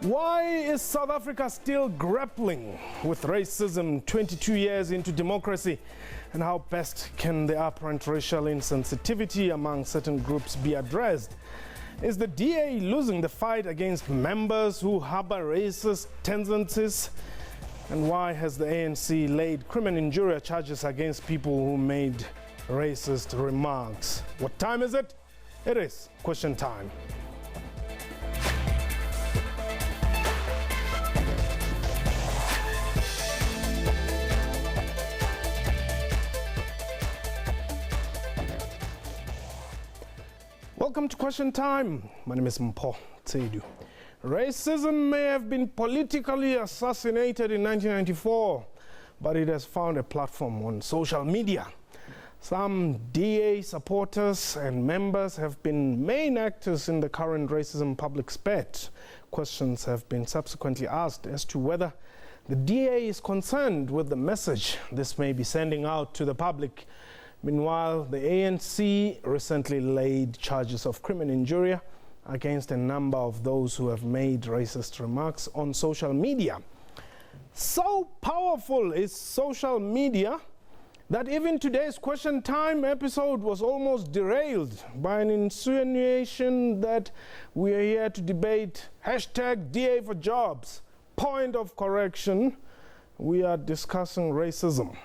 Why is South Africa still grappling with racism 22 years into democracy? And how best can the apparent racial insensitivity among certain groups be addressed? Is the DA losing the fight against members who harbor racist tendencies? And why has the ANC laid criminal injury charges against people who made racist remarks? What time is it? It is question time. Welcome to Question Time. My name is Mpho Tsedu. Racism may have been politically assassinated in 1994, but it has found a platform on social media. Some DA supporters and members have been main actors in the current racism public spat. Questions have been subsequently asked as to whether the DA is concerned with the message this may be sending out to the public. Meanwhile, the ANC recently laid charges of criminal injury against a number of those who have made racist remarks on social media. So powerful is social media that even today's Question Time episode was almost derailed by an insinuation that we are here to debate hashtag DA for jobs. Point of correction, we are discussing racism.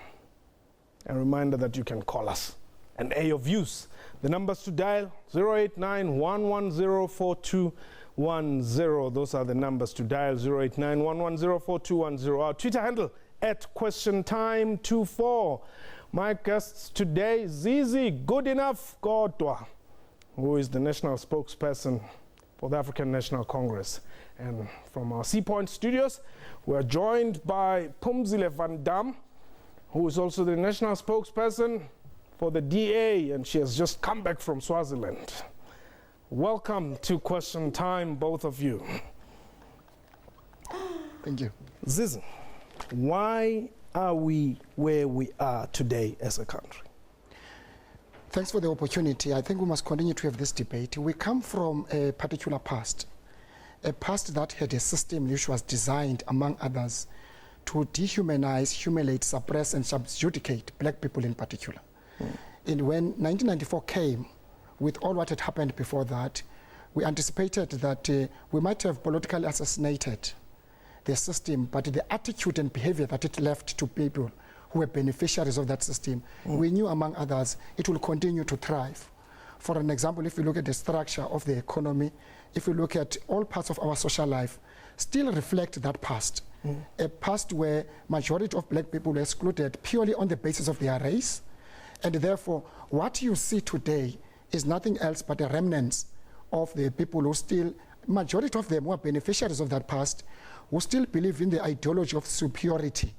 A reminder that you can call us and air your views. The numbers to dial 089-110-4210. Those are the numbers to dial 089-110-4210. Our Twitter handle @QuestionTime24. My guests today, Zizi Goodenough Kodwa, who is the national spokesperson for the African National Congress. And from our Sea Point studios, we are joined by Phumzile Van Dam, who is also the national spokesperson for the DA, and she has just come back from Swaziland. Welcome to Question Time, both of you. Thank you. Zizi, why are we where we are today as a country? Thanks for the opportunity. I think we must continue to have this debate. We come from a particular past, a past that had a system which was designed, among others, to dehumanize, humiliate, suppress, and subjugate black people in particular. And when 1994 came, with all what had happened before that, we anticipated that we might have politically assassinated the system, but the attitude and behavior that it left to people who were beneficiaries of that system, we knew, among others, it will continue to thrive. For an example, if we look at the structure of the economy, if we look at all parts of our social life, still reflect that past. A past where majority of black people were excluded purely on the basis of their race. And therefore, what you see today is nothing else but a remnants of the people who still, majority of them were beneficiaries of that past, who still believe in the ideology of superiority,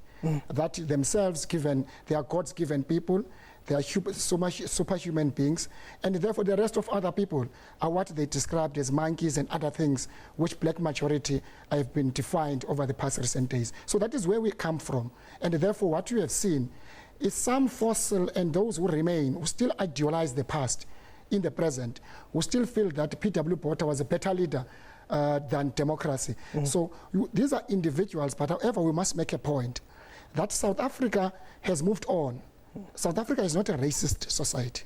that themselves given, they are God's given people, they are superhuman beings, and therefore the rest of other people are what they described as monkeys and other things, which black majority have been defined over the past recent days. So that is where we come from. And therefore what you have seen is some fossil and those who remain, who still idealize the past in the present, who still feel that P.W. Botha was a better leader than democracy. So these are individuals, but however we must make a point that South Africa has moved on. South Africa is not a racist society.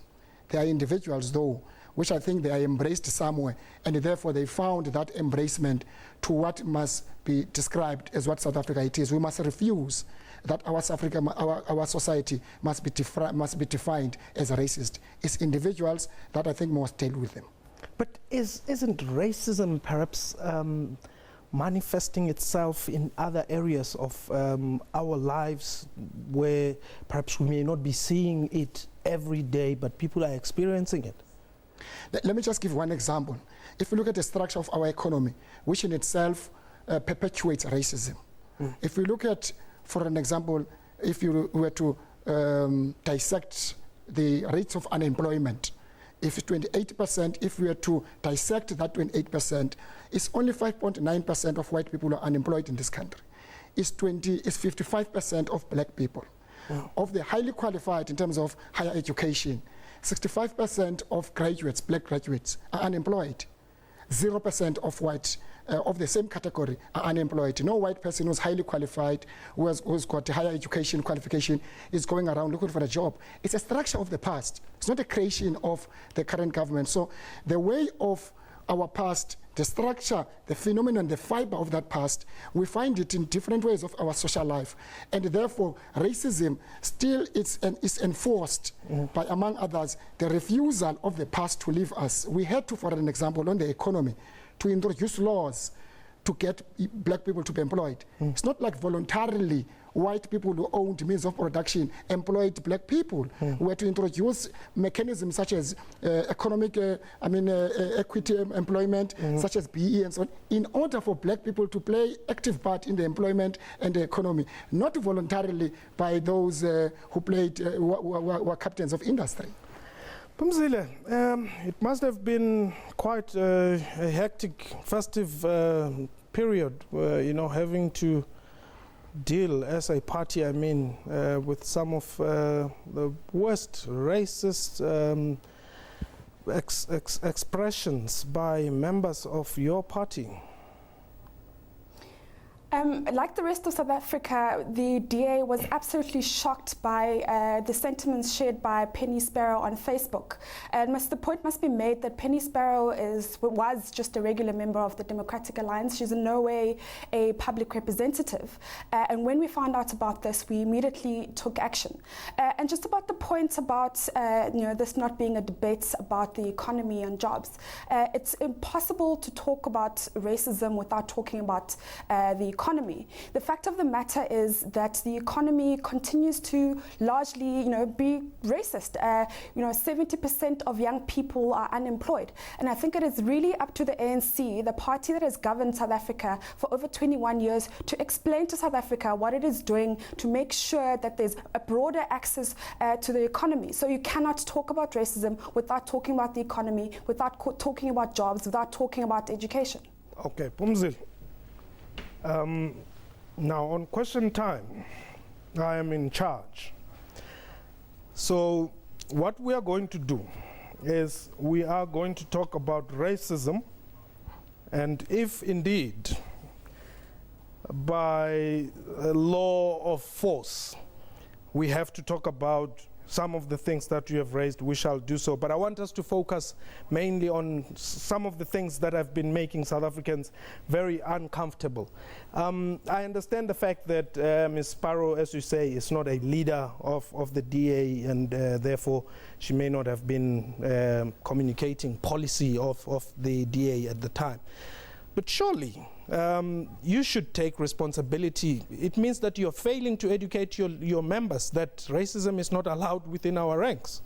There are individuals, though, which I think they are embraced somewhere, and therefore they found that embracement to what must be described as what South Africa it is. We must refuse that our society must be defined as racist. It's individuals that I think must deal with them. But isn't racism perhaps manifesting itself in other areas of our lives where perhaps we may not be seeing it every day, but people are experiencing it? Let me just give one example. If you look at the structure of our economy, which in itself perpetuates racism. If we look at, for an example, if you were to dissect the rates of unemployment, if 28%, if we were to dissect that 28%, it's only 5.9% of white people are unemployed in this country. It's 55% of black people. Of the highly qualified in terms of higher education, 65% of graduates, black graduates, are unemployed. 0% of white of the same category are unemployed. No white person who's highly qualified, who's got a higher education qualification, is going around looking for a job. It's a structure of the past. It's not a creation of the current government. So the way of our past, the structure, the phenomenon, the fiber of that past, we find it in different ways of our social life. And therefore, racism still is enforced by, among others, the refusal of the past to leave us. We had to, for an example, on the economy, to introduce laws to get black people to be employed. It's not like voluntarily white people who owned means of production employed black people. We had to introduce mechanisms such as economic, equity employment, such as BE and so on, in order for black people to play active part in the employment and the economy, not voluntarily by those who played, were captains of industry. Pumzile, it must have been quite a hectic, festive period, having to deal as a party, with some of the worst racist expressions by members of your party. Like the rest of South Africa, the DA was absolutely shocked by the sentiments shared by Penny Sparrow on Facebook. And the point must be made that Penny Sparrow was just a regular member of the Democratic Alliance. She's in no way a public representative. And when we found out about this, we immediately took action. And just about the point about this not being a debate about the economy and jobs, it's impossible to talk about racism without talking about the economy. The fact of the matter is that the economy continues to largely, be racist. 70% of young people are unemployed. And I think it is really up to the ANC, the party that has governed South Africa for over 21 years, to explain to South Africa what it is doing to make sure that there's a broader access to the economy. So you cannot talk about racism without talking about the economy, without talking about jobs, without talking about education. Okay, Pumzile. Now on question time, I am in charge. So what we are going to do is we are going to talk about racism, and if indeed by a law of force we have to talk about some of the things that you have raised, we shall do so. But I want us to focus mainly on some of the things that have been making South Africans very uncomfortable. I understand the fact that Ms. Sparrow, as you say, is not a leader of the DA, and therefore she may not have been communicating policy of the DA at the time. But surely, you should take responsibility. It means that you're failing to educate your members that racism is not allowed within our ranks.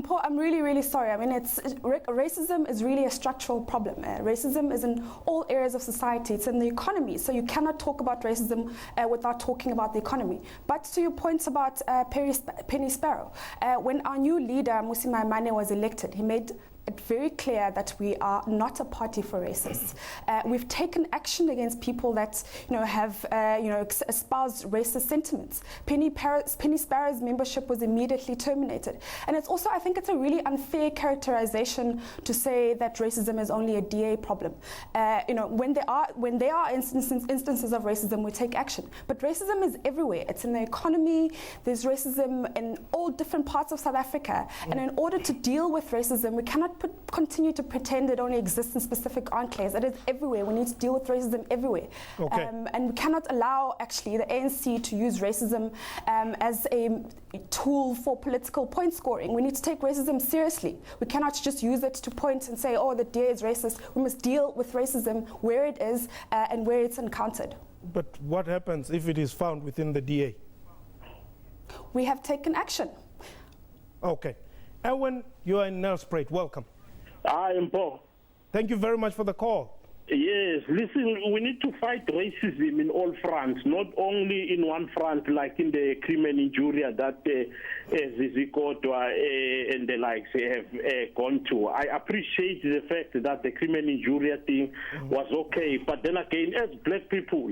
Paul, I'm really, really sorry. Racism is really a structural problem. Racism is in all areas of society. It's in the economy. So you cannot talk about racism without talking about the economy. But to your points about Penny Sparrow, when our new leader, Mmusi Maimane, was elected, he made it very clear that we are not a party for racists. We've taken action against people that have espoused racist sentiments. Penny Sparrow's membership was immediately terminated. And it's also, I think it's a really unfair characterization to say that racism is only a DA problem. When there are instances of racism, we take action. But racism is everywhere. It's in the economy. There's racism in all different parts of South Africa. And in order to deal with racism, we cannot continue to pretend it only exists in specific enclaves. It is everywhere. We need to deal with racism everywhere. Okay. And we cannot allow, actually, the ANC to use racism as a tool for political point scoring. We need to take racism seriously. We cannot just use it to point and say, oh, the DA is racist. We must deal with racism where it is and where it's encountered. But what happens if it is found within the DA? We have taken action. Okay. Erwin, you are in Nelspruit. Welcome. I am Paul. Thank you very much for the call. Yes, listen, we need to fight racism in all fronts, not only in one front, like in the criminal injury that Zizi Kodwa and the likes have gone to. I appreciate the fact that the criminal injury thing was okay, but then again, as black people,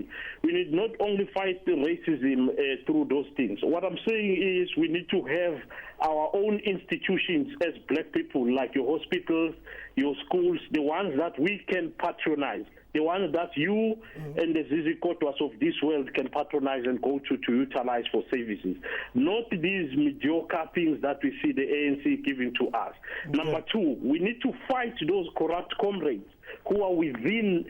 we need not only fight the racism through those things. What I'm saying is we need to have our own institutions as black people, like your hospitals, your schools, the ones that we can patronize, the ones that you and the Zizi Kotwas of this world can patronize and go to utilize for services. Not these mediocre things that we see the ANC giving to us. Okay. Number two, we need to fight those corrupt comrades who are within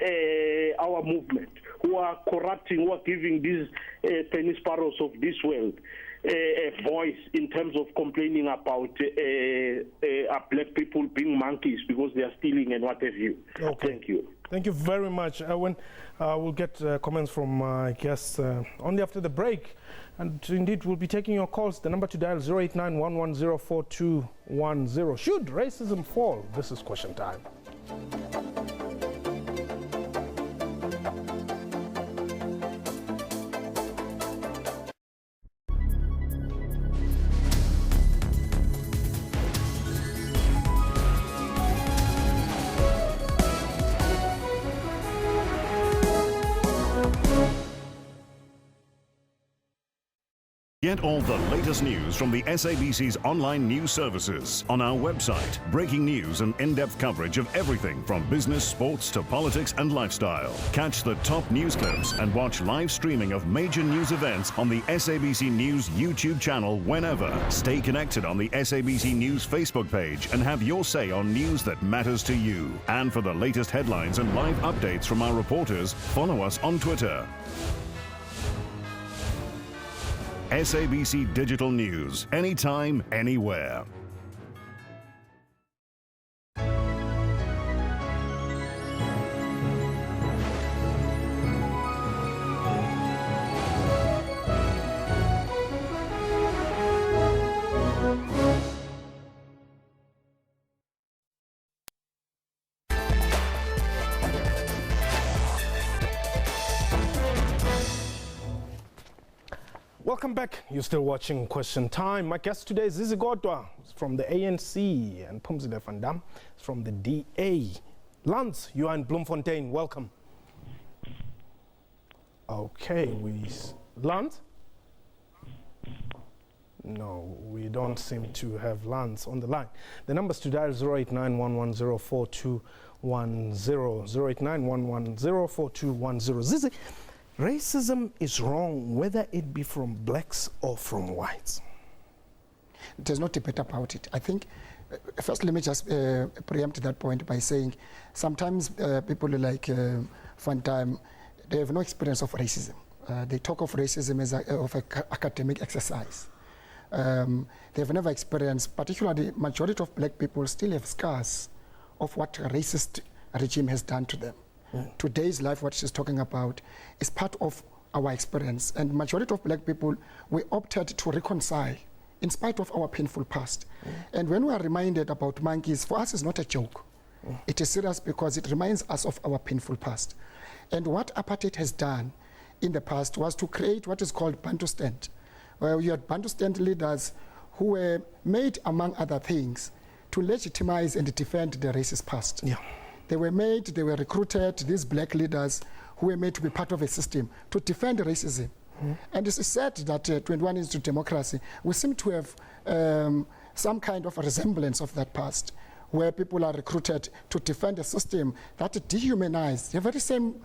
our movement, who are corrupting, who are giving these penny sparrows of this world a voice in terms of complaining about black people being monkeys because they are stealing and what have you. Okay. Thank you. Thank you very much. We'll get comments from my guests only after the break. And indeed, we'll be taking your calls. The number to dial 089-110-4210. Should racism fall? This is question time. Get all the latest news from the SABC's online news services on our website. Breaking news and in-depth coverage of everything from business, sports to politics and lifestyle. Catch the top news clips and watch live streaming of major news events on the SABC News YouTube channel whenever. Stay connected on the SABC News Facebook page and have your say on news that matters to you. And for the latest headlines and live updates from our reporters, follow us on Twitter. SABC Digital News, anytime, anywhere. Welcome back. You're still watching Question Time. My guest today is Zizi Kotwa from the ANC and Phumzile van Dam from the DA. Lance, you are in Bloemfontein. Welcome. Okay, Lance? No, we don't seem to have Lance on the line. The numbers to dial 089-110-4210, 089-110-4210. Zizi, racism is wrong whether it be from blacks or from whites. There's no debate about it. I think, first let me just preempt that point by saying sometimes people like Van Dam, they have no experience of racism. They talk of racism as of an academic exercise. They have never experienced, particularly the majority of black people still have scars of what a racist regime has done to them. Today's life, what she's talking about, is part of our experience. And majority of black people, we opted to reconcile in spite of our painful past. And when we are reminded about monkeys, for us it's not a joke. It is serious because it reminds us of our painful past. And what apartheid has done in the past was to create what is called Bantustan, where you had Bantustan leaders who were made, among other things, to legitimize and defend the racist past. They were recruited, these black leaders who were made to be part of a system to defend racism. And it's said that 21 years to democracy, we seem to have some kind of a resemblance of that past, where people are recruited to defend a system that dehumanized the very same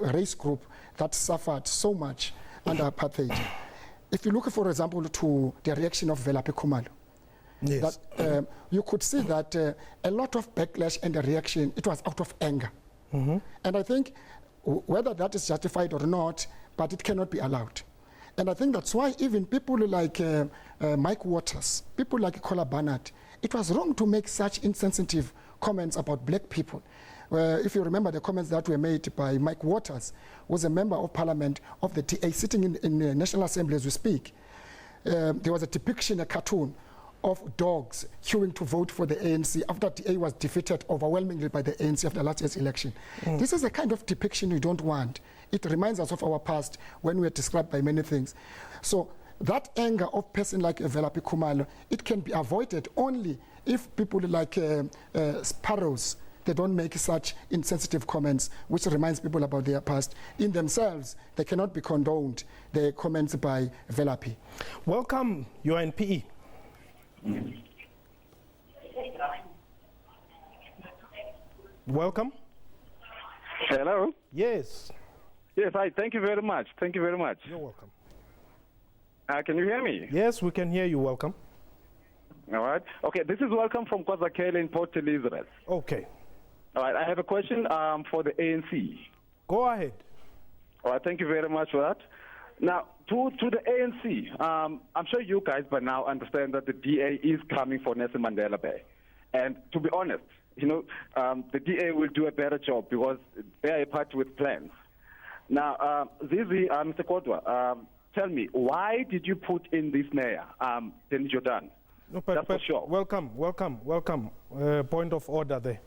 race group that suffered so much under apartheid. If you look, for example, to the reaction of Velaphi Khumalo, that you could see that a lot of backlash and the reaction, it was out of anger. And I think whether that is justified or not, but it cannot be allowed. And I think that's why even people like Mike Waters, people like Kola Barnett, it was wrong to make such insensitive comments about black people. If you remember the comments that were made by Mike Waters, who was a member of parliament of the DA sitting in the National Assembly as we speak. There was a depiction, a cartoon, of dogs queuing to vote for the ANC after DA was defeated overwhelmingly by the ANC after last year's election. This is the kind of depiction we don't want. It reminds us of our past when we were described by many things. So that anger of person like Velaphi Khumalo, it can be avoided only if people like sparrows, they don't make such insensitive comments which reminds people about their past. In themselves, they cannot be condoned, the comments by Velaphi. Welcome, you are in PE. Welcome. Hello. Yes. Yes, hi. Thank you very much. Thank you very much. You're welcome. Can you hear me? Yes, we can hear you. Welcome. All right. Okay, this is Welcome from KwaZulu in Port Elizabeth. Okay. All right, I have a question for the ANC. Go ahead. All right, thank you very much for that. Now, to the ANC, I'm sure you guys by now understand that the DA is coming for Nelson Mandela Bay. And to be honest, you know, the DA will do a better job because they are a party with plans. Now, Zizi, Mr. Kodwa, tell me, why did you put in this mayor, Dennis Jordan? No, That's for sure. Welcome. Point of order there.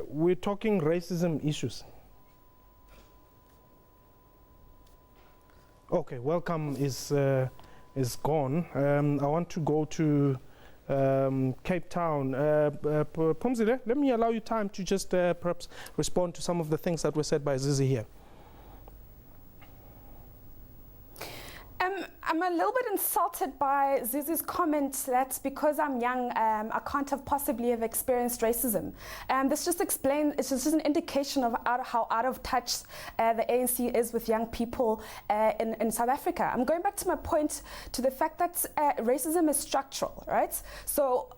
We're talking racism issues. Okay, welcome is gone. I want to go to Cape Town. Pumzile, let me allow you time to just perhaps respond to some of the things that were said by Zizi here. I'm a little bit insulted by Zizi's comment that because I'm young, I can't have possibly have experienced racism. This just explains, it's just an indication of how out of touch the ANC is with young people in South Africa. I'm going back to my point to the fact that racism is structural, right? So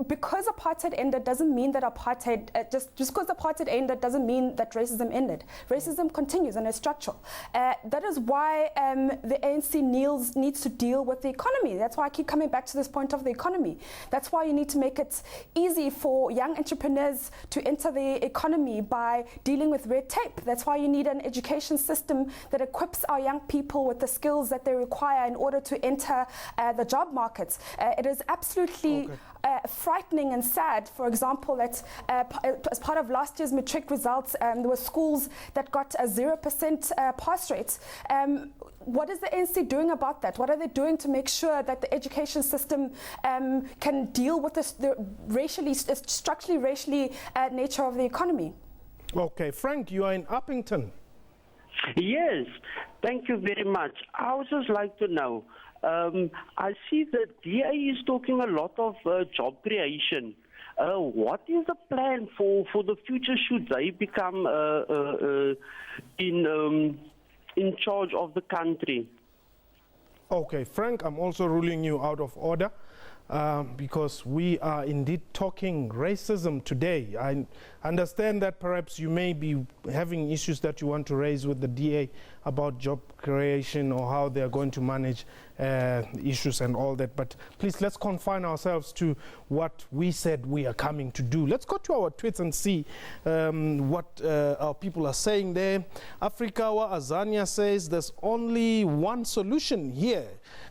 because apartheid ended doesn't mean that apartheid, just because apartheid ended doesn't mean that racism ended. Racism continues and is structural. That is why the ANC needs to deal with the economy. That's why I keep coming back to this point of the economy. That's why you need to make it easy for young entrepreneurs to enter the economy by dealing with red tape. That's why you need an education system that equips our young people with the skills that they require in order to enter the job markets. It is absolutely frightening and sad, for example, that as part of last year's matric results, there were schools that got a 0% pass rate. What is the ANC doing about that? What are they doing to make sure that the education system can deal with the structurally racially nature of the economy? Okay, Frank, you are in Uppington. Yes, thank you very much. I would just like to know, I see the DA is talking a lot of job creation. What is the plan for the future should they become in charge of the country? Okay, Frank, I'm also ruling you out of order because we are indeed talking racism today. I understand that perhaps you may be having issues that you want to raise with the DA about job creation or how they are going to manage issues and all that. But please, let's confine ourselves to what we said we are coming to do. Let's go to our tweets and see what our people are saying there. Afrikawa Azania says there's only one solution here.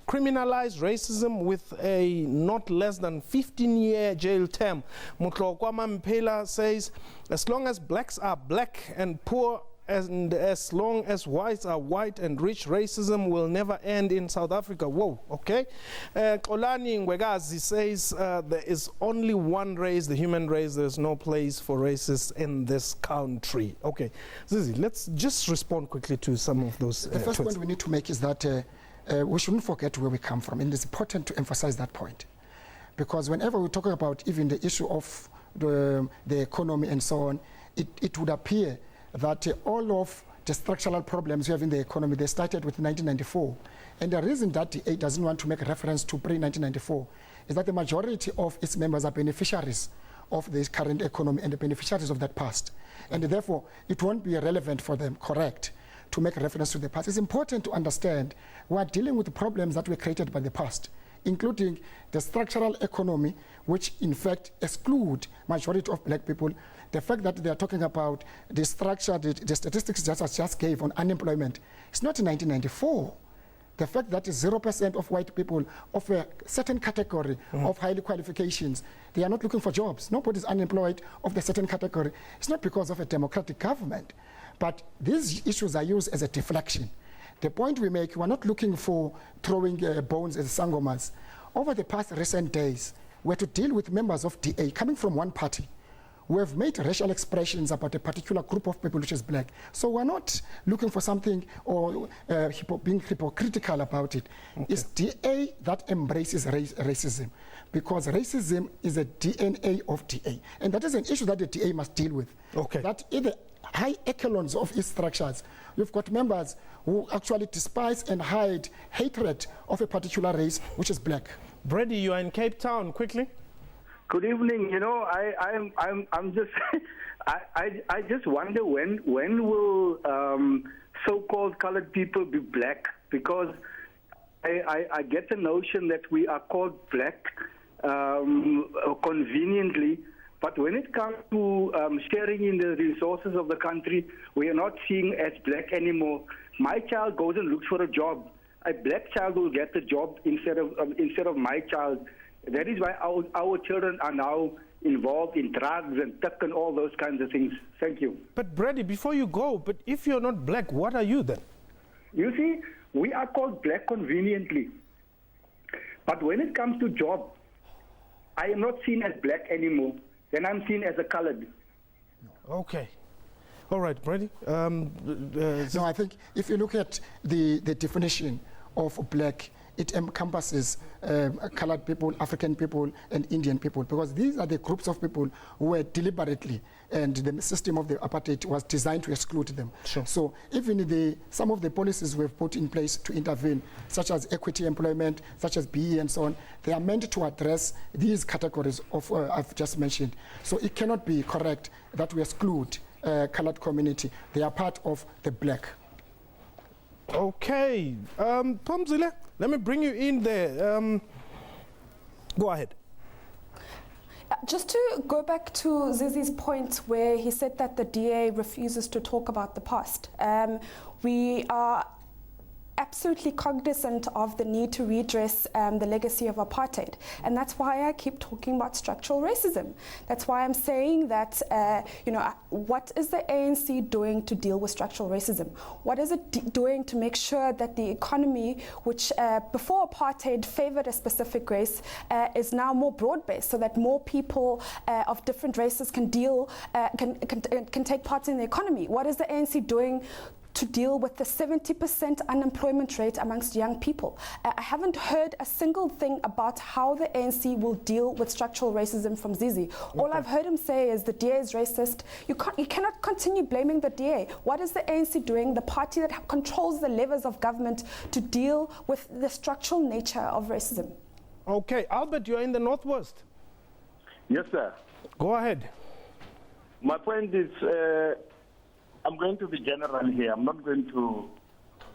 Criminalize racism with a not less than 15-year jail term. Mutlokwama Mpela says, as long as blacks are black and poor, and as long as whites are white and rich, racism will never end in South Africa. Whoa, okay. Kolani Ngwegazi says there is only one race, the human race. There is no place for racists in this country. Okay, Zizi, let's just respond quickly to some of those. The first point we need to make is that we shouldn't forget where we come from, and it's important to emphasize that point. Because whenever we're talking about even the issue of the economy and so on, it would appear that all of the structural problems we have in the economy, they started with 1994. And the reason that the DA doesn't want to make a reference to pre-1994 is that the majority of its members are beneficiaries of this current economy and the beneficiaries of that past. And therefore, it won't be relevant for them, correct, to make a reference to the past. It's important to understand we are dealing with the problems that were created by the past, including the structural economy, which in fact exclude majority of black people. The fact that they are talking about the structure, the statistics that I just gave on unemployment, it's not in 1994. The fact that 0% of white people of a certain category of highly qualifications, they are not looking for jobs. Nobody's unemployed of the certain category. It's not because of a democratic government. But these issues are used as a deflection. The point we make, we're not looking for throwing bones as sangomas. Over the past recent days, we're to deal with members of DA coming from one party, we have made racial expressions about a particular group of people which is black. So we're not looking for something or being hypocritical about it. Okay. It's DA that embraces racism, because racism is a DNA of DA. And that is an issue that the DA must deal with. Okay. That in the high echelons of its structures, you've got members who actually despise and hide hatred of a particular race, which is black. Brady, you are in Cape Town. Quickly. Good evening. You know, I'm just I just wonder when will so-called colored people be black, because I get the notion that we are called black conveniently, but when it comes to sharing in the resources of the country, we are not seeing as black anymore. My child goes and looks for a job. A black child will get the job instead of my child. That is why our children are now involved in drugs and tuck and all those kinds of things. Thank you. But Brady, before you go, but if you're not black, what are you then? You see, we are called black conveniently. But when it comes to job, I am not seen as black anymore. Then I'm seen as a colored. Okay. All right, Brady. No, I think if you look at the definition of black, it encompasses colored people, African people, and Indian people, because these are the groups of people who were deliberately, and the system of the apartheid was designed to exclude them. Sure. So even some of the policies we've put in place to intervene, such as equity employment, such as BE and so on, they are meant to address these categories of I've just mentioned. So it cannot be correct that we exclude colored community. They are part of the black. Okay, Pumzile, let me bring you in there. Go ahead. Just to go back to Zizi's point where he said that the DA refuses to talk about the past. We are absolutely cognizant of the need to redress the legacy of apartheid. And that's why I keep talking about structural racism. That's why I'm saying that, what is the ANC doing to deal with structural racism? What is it doing to make sure that the economy, which before apartheid favored a specific race, is now more broad-based, so that more people of different races can take part in the economy? What is the ANC doing to deal with the 70% unemployment rate amongst young people? I haven't heard a single thing about how the ANC will deal with structural racism from Zizi. Okay. All I've heard him say is the DA is racist. You cannot continue blaming the DA. What is the ANC doing, the party that controls the levers of government, to deal with the structural nature of racism? Okay, Albert, you're in the Northwest. Yes, sir. Go ahead. My point is, I'm going to be general here. I'm not going to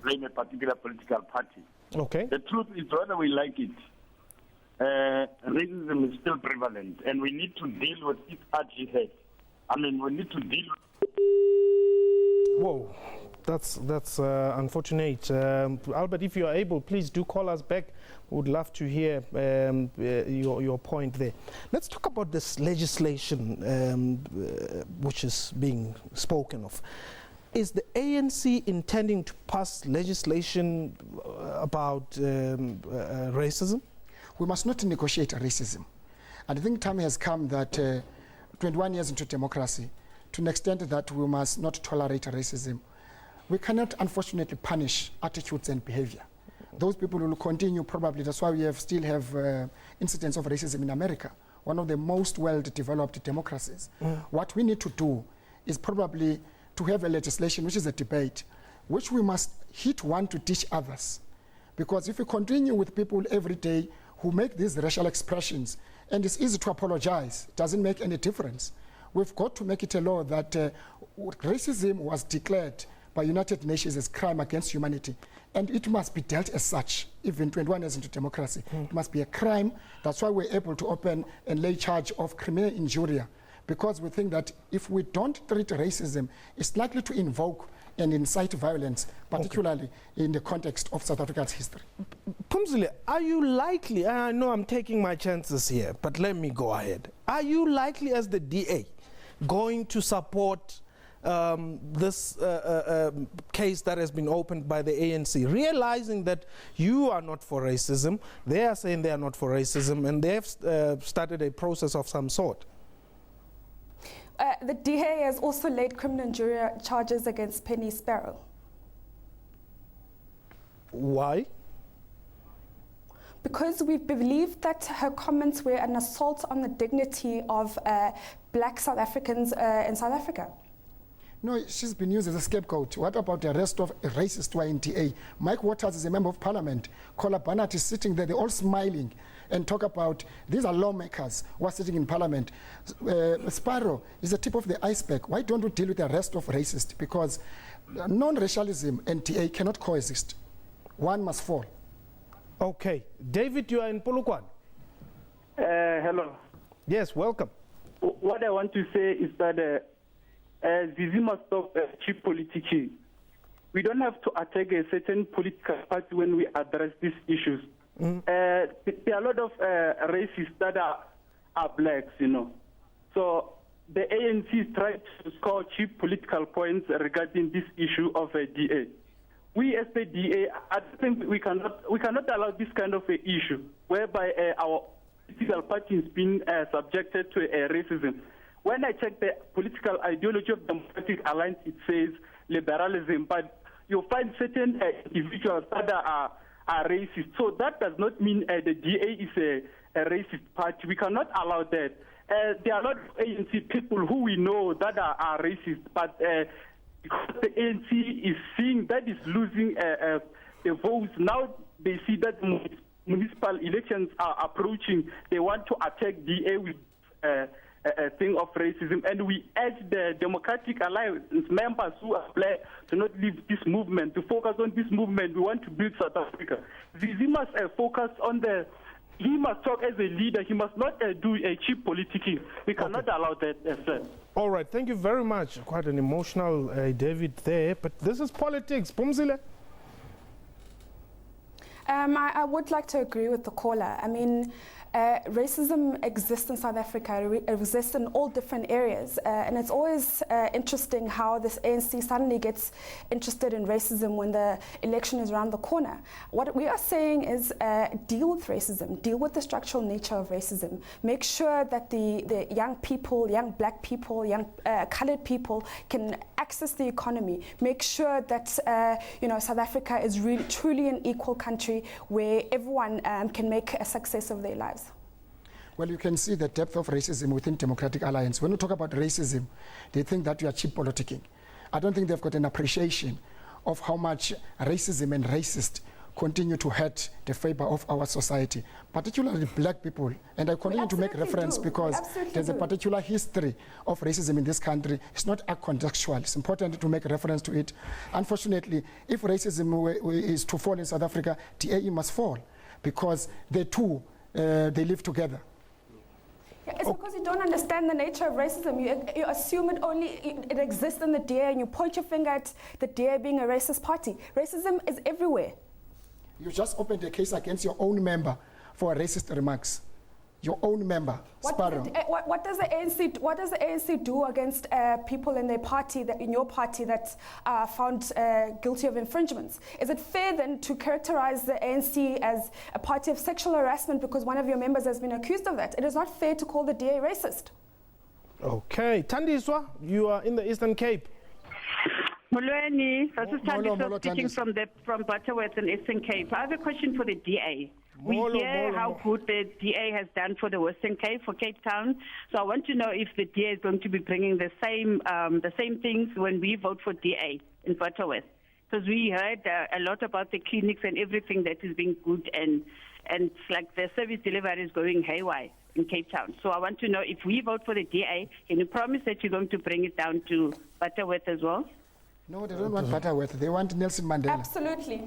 blame a particular political party. Okay. The truth is, whether we like it, racism is still prevalent, and we need to deal with its ugly head. I mean, we need to deal with... Whoa, that's unfortunate. Albert, if you are able, please do call us back. We would love to hear your point there. Let's talk about this legislation which is being spoken of. Is the ANC intending to pass legislation about racism? We must not negotiate racism. And I think time has come that 21 years into democracy, to an extent that we must not tolerate racism. We cannot, unfortunately, punish attitudes and behavior. Those people will continue probably. That's why we still have incidents of racism in America, one of the most well-developed democracies. What we need to do is probably to have a legislation, which is a debate, which we must hit one to teach others. Because if we continue with people every day who make these racial expressions, and it's easy to apologize, it doesn't make any difference. We've got to make it a law that racism was declared by United Nations as crime against humanity. And it must be dealt as such, even 21 years into democracy. It must be a crime. That's why we're able to open and lay charge of criminal injuria, because we think that if we don't treat racism, it's likely to invoke and incite violence, particularly in the context of South Africa's history. Pumzile, are you likely, I know I'm taking my chances here, but let me go ahead. Are you likely as the DA going to support this case that has been opened by the ANC, realizing that you are not for racism, they are saying they are not for racism, and they have started a process of some sort? The DA has also laid criminal injury charges against Penny Sparrow. Why? Because we believe that her comments were an assault on the dignity of black South Africans in South Africa. No, she's been used as a scapegoat. What about the rest of racists who are in DA? Mike Waters is a member of parliament. Kola Barnett is sitting there, they're all smiling and talk about, these are lawmakers who are sitting in parliament. Sparrow is the tip of the iceberg. Why don't we deal with the rest of racists? Because non-racialism and DA cannot coexist. One must fall. Okay. David, you are in Polokwane. Hello. Yes, welcome. What I want to say is that Zizi must stop cheap politicking. We don't have to attack a certain political party when we address these issues. There are a lot of racists that are blacks, you know. So the ANC is trying to score cheap political points regarding this issue of a DA. We as the DA, I think we cannot allow this kind of an issue whereby our political party is being subjected to racism. When I check the political ideology of the Democratic Alliance, it says liberalism, but you find certain individuals that are racist. So that does not mean the DA is a racist party. We cannot allow that. There are a lot of ANC people who we know that are racist, but because the ANC is seeing that is losing the votes, now they see that municipal elections are approaching. They want to attack DA with a thing of racism, and we urge the Democratic Alliance members who are black to not leave this movement, to focus on this movement. We want to build South Africa. Zizi must focus on he must talk as a leader. He must not do a cheap politicking. We cannot allow that, sir. All right, thank you very much. Quite an emotional David there, but this is politics. Pumzile? I would like to agree with the caller. I mean, racism exists in South Africa. It exists in all different areas. And it's always interesting how this ANC suddenly gets interested in racism when the election is around the corner. What we are saying is deal with racism, deal with the structural nature of racism. Make sure that the young people, young black people, young colored people can access the economy. Make sure that South Africa is really truly an equal country where everyone can make a success of their lives. Well, you can see the depth of racism within Democratic Alliance. When we talk about racism, they think that we are cheap politicking. I don't think they've got an appreciation of how much racism and racists continue to hurt the fiber of our society, particularly black people. And I continue to make reference because there's a particular history of racism in this country. It's not contextual. It's important to make reference to it. Unfortunately, if racism is to fall in South Africa, DA must fall because they two, they live together. It's because you don't understand the nature of racism. You assume it exists in the DA and you point your finger at the DA being a racist party. Racism is everywhere. You just opened a case against your own member for racist remarks. Your own member, Sparrow. What does the ANC do against people in their party, in your party, that are found guilty of infringements? Is it fair then to characterize the ANC as a party of sexual harassment because one of your members has been accused of that? It is not fair to call the DA racist. Okay, Tandiswa, you are in the Eastern Cape. Mulweni, this is Tandiswa speaking from Butterworth in Eastern Cape. I have a question for the DA. We hear how good the DA has done for the Western Cape, for Cape Town. So I want to know if the DA is going to be bringing the same things when we vote for DA in Butterworth. Because we heard a lot about the clinics and everything that is being good, and it's like the service delivery is going haywire in Cape Town. So I want to know if we vote for the DA, can you promise that you're going to bring it down to Butterworth as well? No, they don't want Butterworth. They want Nelson Mandela. Absolutely.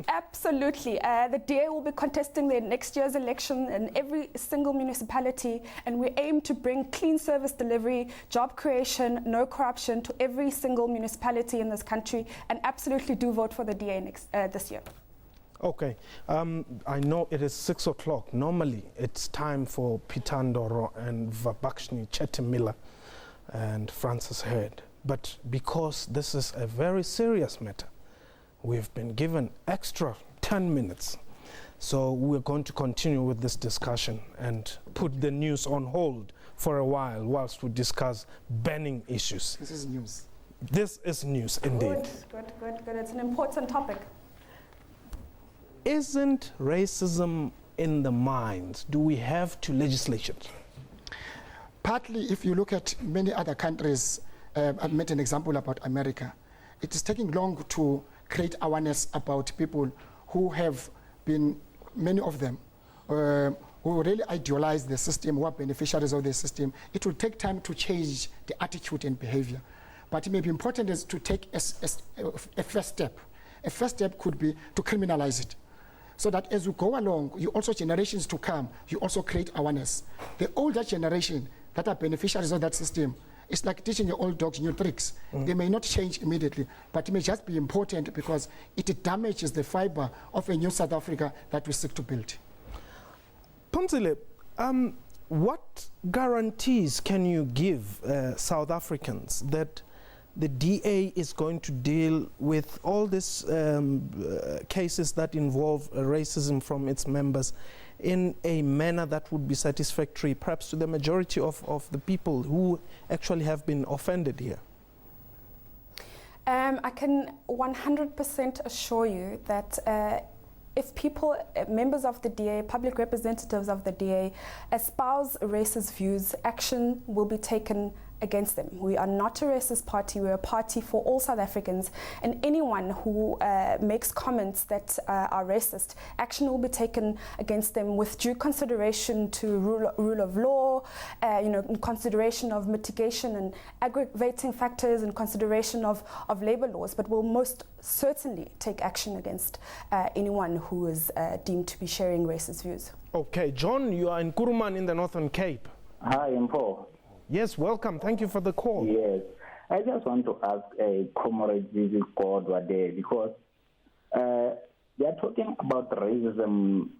Absolutely. The DA will be contesting the next year's election in every single municipality, and we aim to bring clean service delivery, job creation, no corruption to every single municipality in this country, and absolutely do vote for the DA this year. Okay. I know it is 6 o'clock. Normally, it's time for Pitandoro and Vabakshni Chetemila and Francis Heard. But because this is a very serious matter, we've been given extra 10 minutes. So we're going to continue with this discussion and put the news on hold for a while whilst we discuss banning issues. This is news. This is news indeed. Good. It's an important topic. Isn't racism in the minds? Do we have to legislate it? Partly, if you look at many other countries, I made an example about America. It is taking long to create awareness about people who have been, many of them, who really idealize the system, who are beneficiaries of the system. It will take time to change the attitude and behavior. But it may be important is to take a first step. A first step could be to criminalize it. So that as you go along, you also, generations to come, you also create awareness. The older generation that are beneficiaries of that system, it's like teaching your old dogs new tricks. They may not change immediately, but it may just be important because it damages the fiber of a new South Africa that we seek to build. Pumzile, what guarantees can you give South Africans that the DA is going to deal with all these cases that involve racism from its members in a manner that would be satisfactory, perhaps to the majority of the people who actually have been offended here? I can 100% assure you that if people, members of the DA, public representatives of the DA, espouse racist views, action will be taken against them. We are not a racist party, we're a party for all South Africans, and anyone who makes comments that are racist, action will be taken against them with due consideration to rule of law, in consideration of mitigation and aggravating factors, and consideration of labor laws, but will most certainly take action against anyone who is deemed to be sharing racist views. Okay, John, you are in Kuruman in the Northern Cape. Hi, I'm Paul. Yes, welcome. Thank you for the call. Yes. I just want to ask Comrade Zizi Kodwa there, because they are talking about racism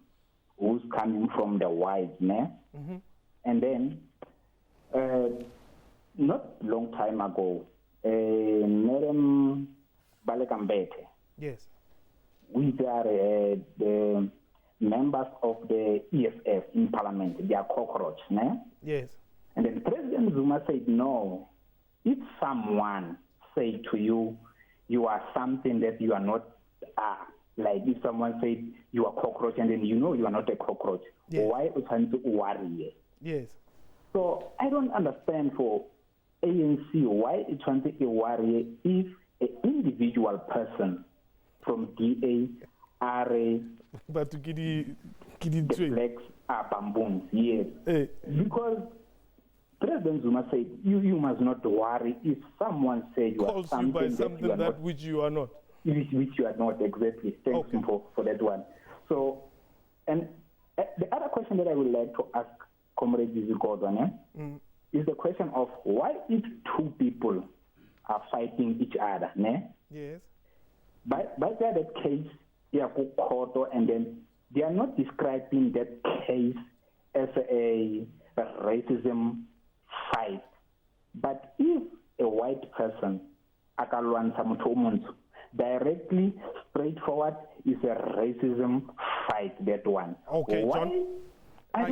who's coming from the whites, né? Mm-hmm. And then, not long time ago, Madam Balekambete, yes, we are the members of the EFF in Parliament. They are cockroach, né? Yes. And then President Zuma said, no, if someone say to you, you are something that you are not, like if someone said you are cockroach and then you know you are not a cockroach, yes, why are you trying to worry? Yes. So I don't understand for ANC why it's trying to worry if an individual person from DA are but to get the blacks are bamboons, yes. Because President Zuma said, you must not worry if someone says you are something, by something that not, which you are not. Which you are not, exactly. Thanks for that one. So, and the other question that I would like to ask Comrade Zizi Kodwa is the question of why if two people are fighting each other, ne? Yes. By that case, they are court, and then they are not describing that case as a racism fight. But if a white person, directly, straightforward, is a racism fight, that one. Okay, why? John. I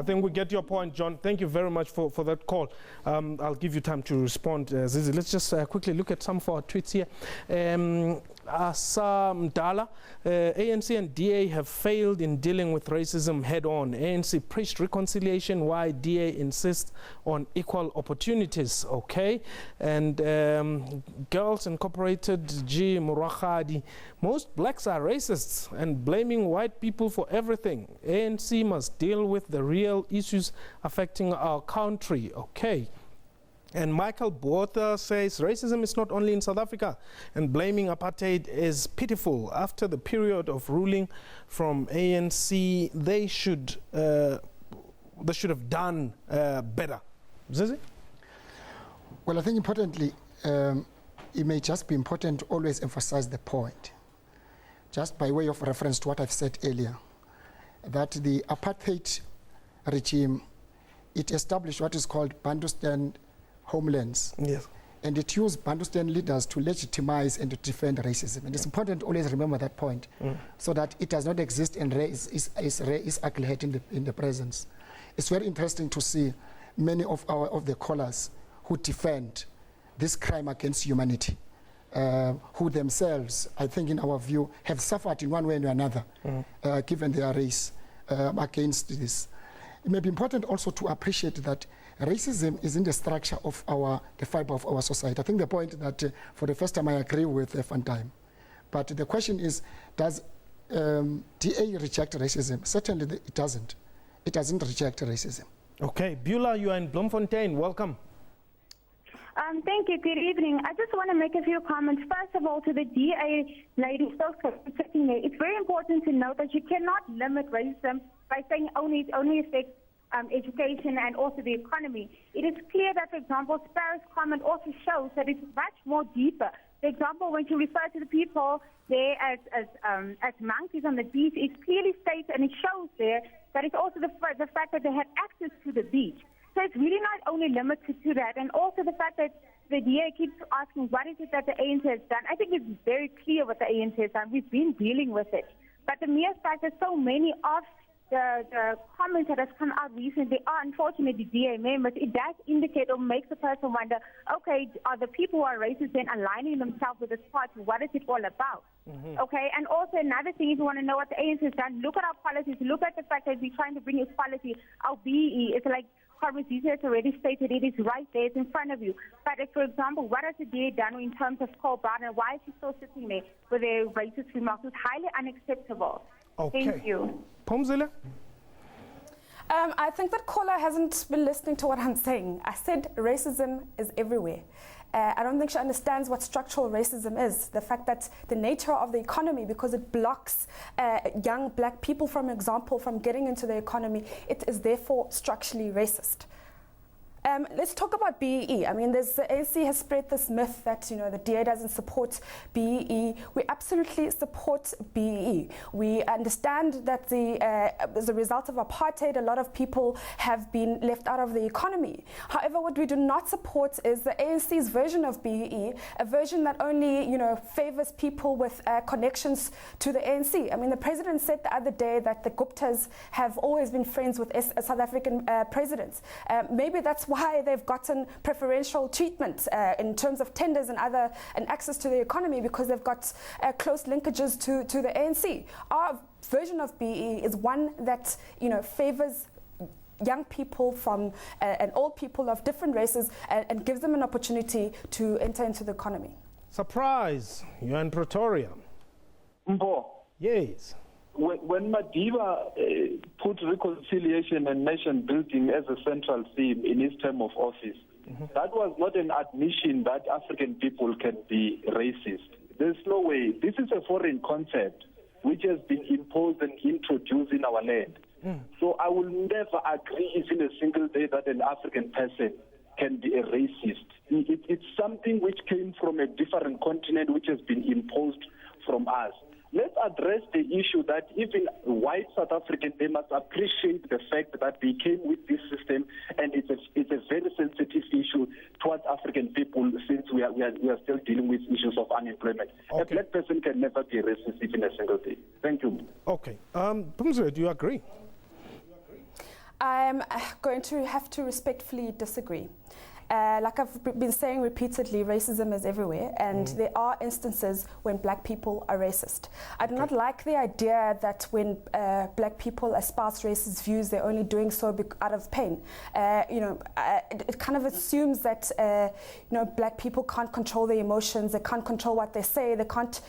think we get your point, John. Thank you very much for that call. I'll give you time to respond, Zizi. Let's just quickly look at some of our tweets here. Asa Mdala, ANC and DA have failed in dealing with racism head-on. ANC preached reconciliation, while DA insists on equal opportunities. Okay, and Girls Incorporated, G. Murahadi, most blacks are racists and blaming white people for everything. ANC must deal with the real issues affecting our country. Okay. And Michael Botha says racism is not only in South Africa, and blaming apartheid is pitiful. After the period of ruling from ANC, they should have done better. Zizi? Well, I think importantly, it may just be important to always emphasize the point, just by way of reference to what I've said earlier, that the apartheid regime, it established what is called Bantustan homelands. Yes. And it used Bantustan leaders to legitimize and to defend racism. And it's important to always remember that point, so that it does not exist and is ugly in the presence. it's very interesting to see many of the callers who defend this crime against humanity, who themselves, I think in our view, have suffered in one way or another, given their race, against this. It may be important also to appreciate that racism is in the structure of the fiber of our society. I think the point that, for the first time, I agree with Van Dijk. But the question is, does DA reject racism? Certainly it doesn't. It doesn't reject racism. Okay, Beulah, you are in Bloemfontein. Welcome. Thank you. Good evening. I just want to make a few comments. First of all, to the DA lady sitting there, it's very important to note that you cannot limit racism by saying it only affects education and also the economy. It is clear that, for example, Sparrow's comment also shows that it's much more deeper. For example, when you refer to the people there as monkeys on the beach, it clearly states and it shows there that it's also the fact that they had access to the beach. So it's really not only limited to that, and also the fact that the DA keeps asking what is it that the ANC has done. I think it's very clear what the ANC has done. We've been dealing with it. But the mere fact that so many of the comments that has come out recently are unfortunately DA members, it does indicate or makes the person wonder, okay, are the people who are racist then aligning themselves with this party? What is it all about? Okay, and also another thing, if you want to know what the ANC has done, look at our policies, look at the fact that we're trying to bring equality. Our BE is like Comrade has already stated, it is right there, it's in front of you. But if, for example, what has the DA done in terms of Cole Brown and why is she still sitting there with a racist remarks? It's highly unacceptable. Okay. Thank you. Phumzile? I think that caller hasn't been listening to what I'm saying. I said racism is everywhere. I don't think she understands what structural racism is. The fact that the nature of the economy, because it blocks young black people, for example, from getting into the economy, it is therefore structurally racist. Let's talk about BEE. I mean, the ANC has spread this myth that, the DA doesn't support BEE. We absolutely support BEE. We understand that as a result of apartheid, a lot of people have been left out of the economy. However, what we do not support is the ANC's version of BEE, a version that only, favors people with connections to the ANC. I mean, the president said the other day that the Guptas have always been friends with South African presidents. Maybe that's why they've gotten preferential treatment in terms of tenders and access to the economy, because they've got close linkages to the ANC. Our version of BEE is one that favors young people from and old people of different races and gives them an opportunity to enter into the economy. Surprise! You're in Pretoria. Mbo. Yes. When Madiba put reconciliation and nation building as a central theme in his term of office, that was not an admission that African people can be racist. There's no way. This is a foreign concept which has been imposed and introduced in our land. So I will never agree even a single day that an African person can be a racist. It's something which came from a different continent which has been imposed from us. Let's address the issue that even white South Africans, they must appreciate the fact that they came with this system, and it's a very sensitive issue towards African people, since we are still dealing with issues of unemployment. Okay. A black person can never be racist even a single day. Thank you. Okay. Phumzile, do you agree? I'm going to have to respectfully disagree. Like I've been saying repeatedly, racism is everywhere, and there are instances when black people are racist. I do not like the idea that when black people espouse racist views, they're only doing so out of pain. It kind of assumes that black people can't control their emotions, they can't control what they say, they can't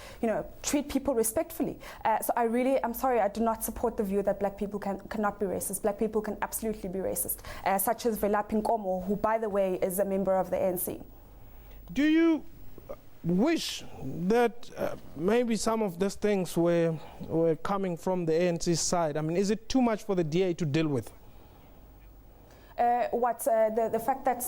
treat people respectfully. So I'm sorry, I do not support the view that black people cannot be racist. Black people can absolutely be racist, such as Velaphi Nkomo, who, by the way, is a member of the ANC. Do you wish that maybe some of these things were coming from the ANC side? I mean, is it too much for the DA to deal with? The fact that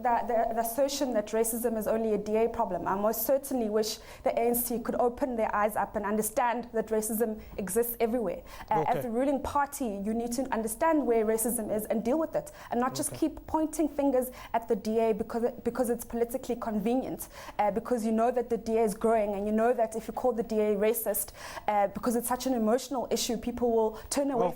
the assertion that racism is only a DA problem. I most certainly wish the ANC could open their eyes up and understand that racism exists everywhere. As the ruling party, you need to understand where racism is and deal with it, and not just keep pointing fingers at the DA because it's politically convenient, because you know that the DA is growing, and you know that if you call the DA racist, because it's such an emotional issue, people will turn away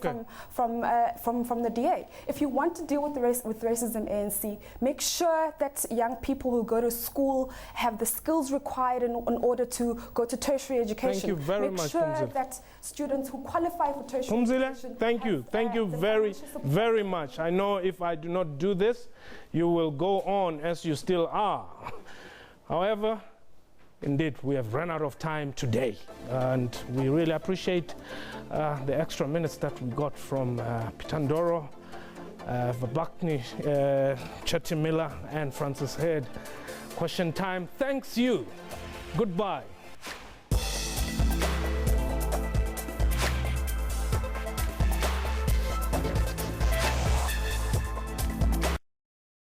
from the DA. If you want to deal with racism, ANC, make sure that young people who go to school have the skills required in order to go to tertiary education. Thank you very much, Make sure that students who qualify for tertiary education. Thank you very much. I know if I do not do this, you will go on as you still are. However, indeed, we have run out of time today, and we really appreciate the extra minutes that we got from Pitandoro, Vabakni, Chetty Miller, and Francis Head. Question time. Thanks you. Goodbye.